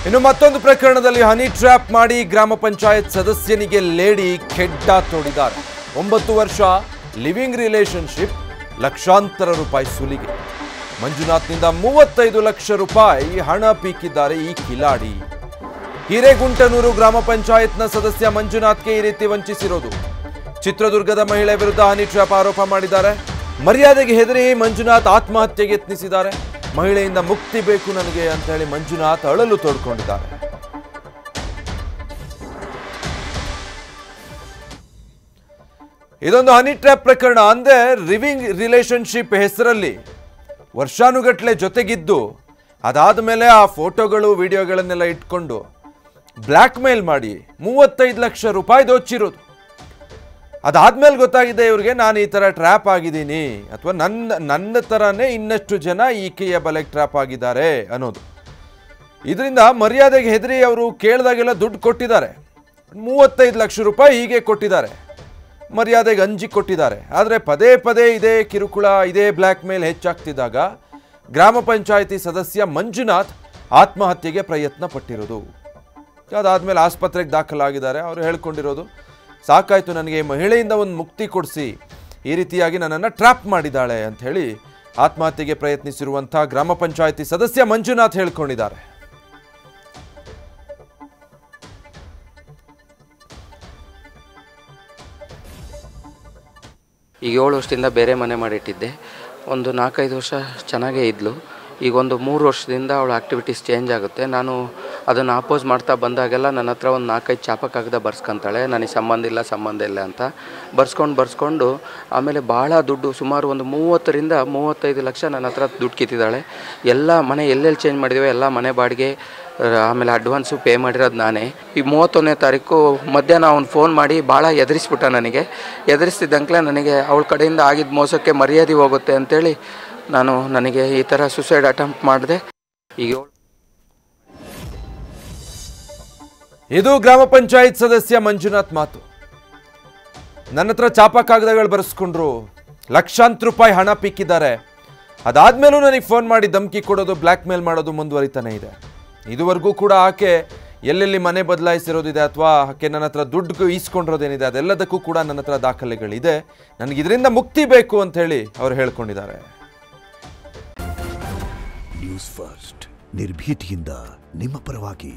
ಇನ್ನು ಮತ್ತೊಂದು ಪ್ರಕರಣದಲ್ಲಿ ಹನಿ ಟ್ರ್ಯಾಪ್ ಮಾಡಿ ಗ್ರಾಮ ಪಂಚಾಯತ್ ಸದಸ್ಯನಿಗೆ ಲೇಡಿ ಖೆಡ್ಡ ತೋಡಿದ್ದಾರೆ. 9 ವರ್ಷ ಲಿವಿಂಗ್ ರಿಲೇಶನ್ಶಿಪ್, ಲಕ್ಷಾಂತರ ರೂಪಾಯಿ ಸುಲಿಗೆ. ಮಂಜುನಾಥ್ನಿಂದ 35 ಲಕ್ಷ ರೂಪಾಯಿ ಹಣ ಪೀಕಿದ್ದಾರೆ ಈ ಕಿಲಾಡಿ. ಹಿರೇಗುಂಟನೂರು ಗ್ರಾಮ ಪಂಚಾಯತ್ನ ಸದಸ್ಯ ಮಂಜುನಾಥ್ಗೆ ಈ ರೀತಿ ವಂಚಿಸಿರೋದು. ಚಿತ್ರದುರ್ಗದ ಮಹಿಳೆ ವಿರುದ್ಧ ಹನಿ ಟ್ರ್ಯಾಪ್ ಆರೋಪ ಮಾಡಿದ್ದಾರೆ. ಮರ್ಯಾದೆಗೆ ಹೆದರಿ ಮಂಜುನಾಥ್ ಆತ್ಮಹತ್ಯೆಗೆ ಯತ್ನಿಸಿದ್ದಾರೆ. ಮಹಿಳೆಯಿಂದ ಮುಕ್ತಿ ಬೇಕು ನನಗೆ ಅಂತ ಹೇಳಿ ಮಂಜುನಾಥ್ ಅಳಲು ತೋಡ್ಕೊಂಡಿದ್ದಾರೆ. ಇದೊಂದು ಹನಿ ಟ್ರ್ಯಾಪ್ ಪ್ರಕರಣ. ಅಂದ್ರೆ ಲಿವಿಂಗ್ ರಿಲೇಶನ್ಶಿಪ್ ಹೆಸರಲ್ಲಿ ವರ್ಷಾನುಗಟ್ಲೆ ಜೊತೆಗಿದ್ದು ಅದಾದ ಮೇಲೆ ಆ ಫೋಟೋಗಳು ವಿಡಿಯೋಗಳನ್ನೆಲ್ಲ ಇಟ್ಕೊಂಡು ಬ್ಲ್ಯಾಕ್ ಮೇಲ್ ಮಾಡಿ 35 ಲಕ್ಷ ರೂಪಾಯಿ ದೋಚಿರೋದು. ಅದಾದ್ಮೇಲೆ ಗೊತ್ತಾಗಿದೆ ಇವ್ರಿಗೆ ನಾನು ಈ ಥರ ಟ್ರ್ಯಾಪ್ ಆಗಿದ್ದೀನಿ ಅಥವಾ ನನ್ನ ಥರನೇ ಇನ್ನಷ್ಟು ಜನ ಈಕೆಯ ಬಲೆಗೆ ಟ್ರ್ಯಾಪ್ ಆಗಿದ್ದಾರೆ ಅನ್ನೋದು. ಇದರಿಂದ ಮರ್ಯಾದೆಗೆ ಹೆದರಿ ಅವರು ಕೇಳಿದಾಗೆಲ್ಲ ದುಡ್ಡು ಕೊಟ್ಟಿದ್ದಾರೆ. 35 ಲಕ್ಷ ರೂಪಾಯಿ ಹೀಗೆ ಕೊಟ್ಟಿದ್ದಾರೆ, ಮರ್ಯಾದೆಗೆ ಅಂಜಿ ಕೊಟ್ಟಿದ್ದಾರೆ. ಆದರೆ ಪದೇ ಪದೇ ಇದೇ ಕಿರುಕುಳ, ಇದೇ ಬ್ಲ್ಯಾಕ್ ಮೇಲ್ ಹೆಚ್ಚಾಗ್ತಿದ್ದಾಗ ಗ್ರಾಮ ಪಂಚಾಯಿತಿ ಸದಸ್ಯ ಮಂಜುನಾಥ್ ಆತ್ಮಹತ್ಯೆಗೆ ಪ್ರಯತ್ನ ಪಟ್ಟಿರೋದು. ಅದಾದಮೇಲೆ ಆಸ್ಪತ್ರೆಗೆ ದಾಖಲಾಗಿದ್ದಾರೆ. ಅವರು ಹೇಳ್ಕೊಂಡಿರೋದು, ಸಾಕಾಯಿತು ನನಗೆ ಮಹಿಳೆಯಿಂದ ಒಂದು ಮುಕ್ತಿ ಕೊಡಿಸಿ, ಈ ರೀತಿಯಾಗಿ ನನ್ನನ್ನು ಟ್ರ್ಯಾಪ್ ಮಾಡಿದ್ದಾಳೆ ಅಂತ ಹೇಳಿ ಆತ್ಮಹತ್ಯೆಗೆ ಪ್ರಯತ್ನಿಸಿರುವಂಥ ಗ್ರಾಮ ಪಂಚಾಯಿತಿ ಸದಸ್ಯ ಮಂಜುನಾಥ್ ಹೇಳ್ಕೊಂಡಿದ್ದಾರೆ. ಈಗ 7 ವರ್ಷದಿಂದ ಬೇರೆ ಮನೆ ಮಾಡಿಟ್ಟಿದ್ದೆ. ಒಂದು 4-5 ವರ್ಷ ಚೆನ್ನಾಗೇ ಇದ್ಲು. ಈಗ ಒಂದು 3 ವರ್ಷದಿಂದ ಅವಳ ಆ್ಯಕ್ಟಿವಿಟೀಸ್ ಚೇಂಜ್ ಆಗುತ್ತೆ. ನಾನು ಅದನ್ನು ಅಪೋಸ್ ಮಾಡ್ತಾ ಬಂದಾಗೆಲ್ಲ ನನ್ನ ಹತ್ರ ಒಂದು 4-5 ಚಾಪ ಕಾಗದ ಬರ್ಸ್ಕೊತಾಳೆ, ನನಗೆ ಸಂಬಂಧ ಇಲ್ಲ ಅಂತ ಬರ್ಸ್ಕೊಂಡು ಆಮೇಲೆ ಭಾಳ ದುಡ್ಡು, ಸುಮಾರು ಒಂದು 30ರಿಂದ 35 ಲಕ್ಷ ನನ್ನ ಹತ್ರ ದುಡ್ಡು ಕಿತ್ತಿದ್ದಾಳೆ. ಎಲ್ಲ ಮನೆ ಎಲ್ಲೆಲ್ಲಿ ಚೇಂಜ್ ಮಾಡಿದ್ದೀವಿ ಎಲ್ಲ ಮನೆ ಬಾಡಿಗೆ, ಆಮೇಲೆ ಅಡ್ವಾನ್ಸು ಪೇ ಮಾಡಿರೋದು ನಾನೇ. ಈ 31ನೇ ತಾರೀಕು ಮಧ್ಯಾಹ್ನ ಅವ್ನು ಫೋನ್ ಮಾಡಿ ಭಾಳ ಎದುರಿಸ್ಬಿಟ್ಟ. ಎದುರಿಸ್ತಿದ್ದಂಕ್ಲೆ ನನಗೆ ಅವಳ ಕಡೆಯಿಂದ ಆಗಿದ್ದ ಮೋಸಕ್ಕೆ ಮರ್ಯಾದೆ ಹೋಗುತ್ತೆ ಅಂತೇಳಿ ನನಗೆ ಈ ಥರ ಸುಸೈಡ್ ಅಟೆಂಪ್ಟ್ ಮಾಡಿದೆ. ಈಗ ಇದು ಗ್ರಾಮ ಪಂಚಾಯತ್ ಸದಸ್ಯ ಮಂಜುನಾಥ್ ಮಾತು. ನನ್ನ ಹತ್ರ ಚಾಪ ಕಾಗದಗಳು ಬರೆಸ್ಕೊಂಡ್ರು, ಲಕ್ಷಾಂತರ ರೂಪಾಯಿ ಹಣ ಪೀಕಿದ್ದಾರೆ. ಅದಾದ್ಮೇಲೂ ನನಗೆ ಫೋನ್ ಮಾಡಿ ಧಮಕಿ ಕೊಡೋದು, ಬ್ಲ್ಯಾಕ್ ಮೇಲ್ ಮಾಡೋದು ಮುಂದುವರಿತಾನೆ ಇದೆ. ಇದುವರೆಗೂ ಕೂಡ ಆಕೆ ಎಲ್ಲೆಲ್ಲಿ ಮನೆ ಬದಲಾಯಿಸಿರೋದಿದೆ ಅಥವಾ ಆಕೆ ನನ್ನ ಹತ್ರ ದುಡ್ಡು ಈಸ್ಕೊಂಡಿರೋದೇನಿದೆ ಅದೆಲ್ಲದಕ್ಕೂ ಕೂಡ ನನ್ನ ಹತ್ರ ದಾಖಲೆಗಳಿದೆ. ನನಗೆ ಇದರಿಂದ ಮುಕ್ತಿ ಬೇಕು ಅಂತ ಹೇಳಿ ಅವರು ಹೇಳ್ಕೊಂಡಿದ್ದಾರೆ. ನ್ಯೂಸ್ ಫಸ್ಟ್, ನಿರ್ಭೀತಿಯಿಂದ ನಿಮ್ಮ ಪರವಾಗಿ.